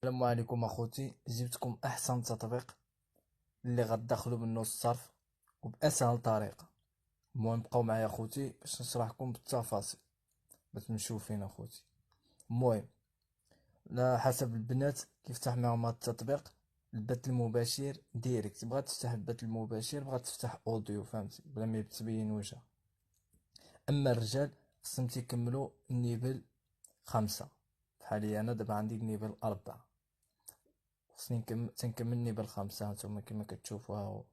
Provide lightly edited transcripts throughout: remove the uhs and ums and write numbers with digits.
السلام عليكم اخوتي، جبتكم احسن تطبيق اللي غتدخلوا منه الصرف وباسهل طريقه. المهم بقاو معايا اخوتي باش نشرحكم بالتفاصيل باش نشوف فين اخوتي. المهم على حسب البنات كيفتح معهم هاد التطبيق البث المباشر ديريكت. بغات تفتح البث المباشر، بغات تفتح اوديو، فهمتي، بلا ما تبين وجهها. اما الرجال خصهم تيكملوا النيفل 5، بحالي انا دابا عندي النيفل 4. خصني تنكملني بالخمسة. هانتوما كيما كتشوفوا هاهو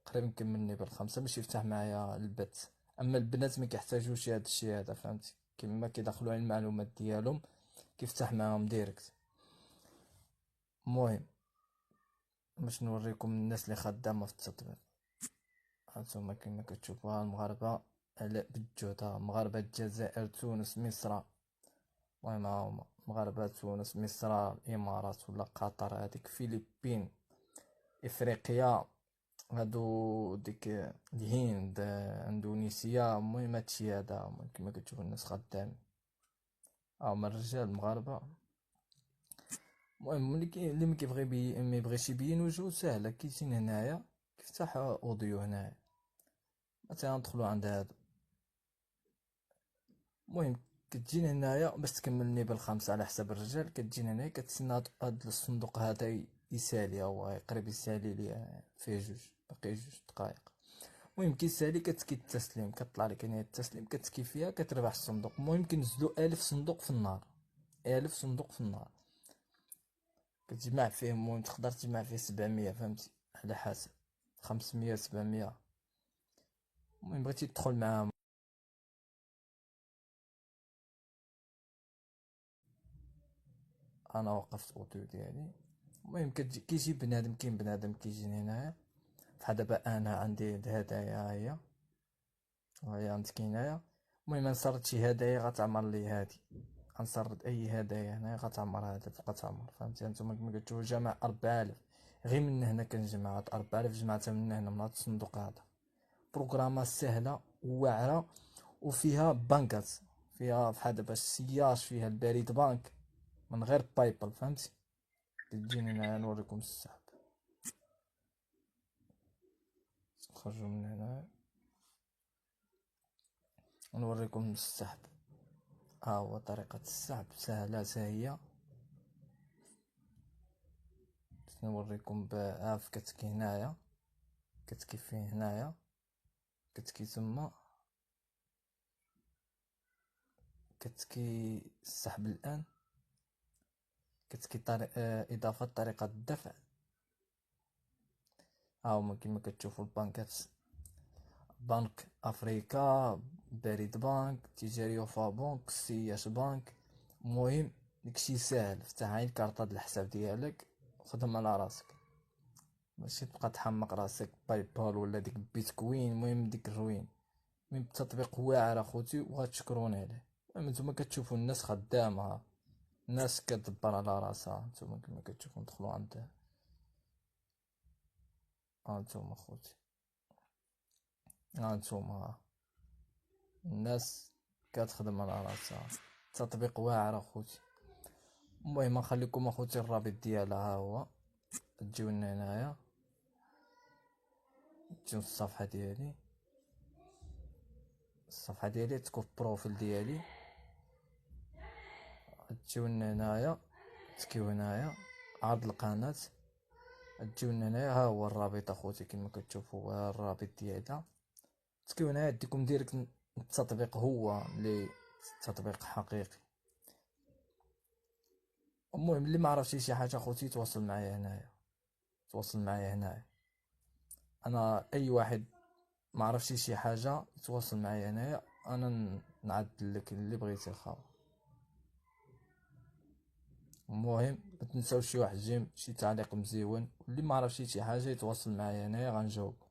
قريب نكملني بالخمسة باش يفتح معايا البث. اما البنات ما كيحتاجوش هاد الشيء هذا، فهمتي، كيما كيدخلوا على المعلومات ديالهم كيفتح معاهم ديريكت. المهم باش نوريكم الناس اللي خدامة في التطبيق. هانتوما كيما كتشوفوا ها المغاربة على بالجودة، مغاربة الجزائر، تونس، مصر. المهم ها هما مغاربة تونس، مصر، الامارات ولا قطر، هذيك فيليبين، افريقيا، هادو ديك الهند، اندونيسيا. المهم هادشي هذا. المهم كيما كتشوفو الناس خدامين، هما الرجال المغاربة. المهم اللي ما كيبغي ما يبغيش يبين وجهو ساهلة، كيجينا هنايا كيفتح اوديو هنايا. مثلا ندخلو عند هادو. المهم كتجينا هنايا باش تكملني بالخمسة على حساب الرجال. كتجينا هنايا كتسنى هاد الصندوق هذا يسالي، هو يقرب يسالي لي فيه باقي 2 دقايق. المهم كيسالي كتسكي التسليم، كطلع لك هنا التسليم، كتسكي فيها كتربح الصندوق. المهم كنزلو 1000 صندوق في النهار، 1000 صندوق في النهار كتجمع فيه. المهم تقدر تجمع فيه 700، فهمتي، على حسب 500 700. المهم بغيتي تدخل معاهم انا وقفت اوتو ديالي. المهم كيجي بنادم، كاين بنادم كيجي هنايا. بحال دابا انا عندي الهدايا ها هي عندك هنايا. المهم نسرد شي هدايا غتعمر لي هادي، غنسرد اي هدايا هنايا غتعمر هذا تبقى تعمر، فهمتي. هانتوما كيما كتشوفو جمع 4000. غير من هنا كنجمع هاد 4000 جمعتها من هنا من هاد الصندوق هذا. بروغرامة سهلة وواعرة وفيها بانكات، فيها بحال دابا السياج، فيها البريد بانك من غير بايبل، فهمتي. كتجيني هنا نوريكم السحب. نخرجو من هنا ونوريكم السحب. ها هو طريقة السحب سهلة ساهية. نوريكم عارف كتكي هنايا، كتكي فيه هنايا، كتكي تما، كتكي السحب الآن، كتكي إضافة طريقة الدفع. هاهما كيما كتشوفو البنكات، بنك أفريكا، بريد بنك، تجاري وفا بنك، سياش بنك. المهم داكشي ساهل، فتح عين كارطة د الحساب ديالك وخدم على راسك، ماشي تبقى تحمق راسك باي بال ولا ديك بيتكوين. المهم ديك الروين. المهم التطبيق واعر اخوتي وغتشكروني عليه. المهم نتوما كتشوفوا الناس خدامة، الناس كتدبر على راسها. نتوما كما كتشوفوا ندخلوا عند هانتوما اخوتي، هانتوما الناس كتخدم على راسها. تطبيق واعر اخوتي. المهم نخليكم اخوتي الرابط ديالها ها هو. تجيو لنا هنايا، تجيو الصفحة ديالي، الصفحة ديالي تكون في البروفيل ديالي. تجيو لنا هنايا، تكيو هنايا عرض القناة، تجيو لنا هنايا ها هو الرابط اخوتي كما كتشوفوا. ها الرابط ديالها، تكيو هنايا يديكم ديريكت التطبيق، هو اللي تطبيق حقيقي. المهم اللي ما عرفش شي حاجه اخوتي تواصل معايا هنايا، تواصل معايا هنايا. انا اي واحد ما عرفش شي حاجه يتواصل معايا هنايا، انا نعدل لك اللي بغيتي خاوي. المهم ما تنساوش شي واحد جيم، شي تعليق مزيون، واللي ما عرفش شي حاجه يتواصل معايا هنايا غنجاوب.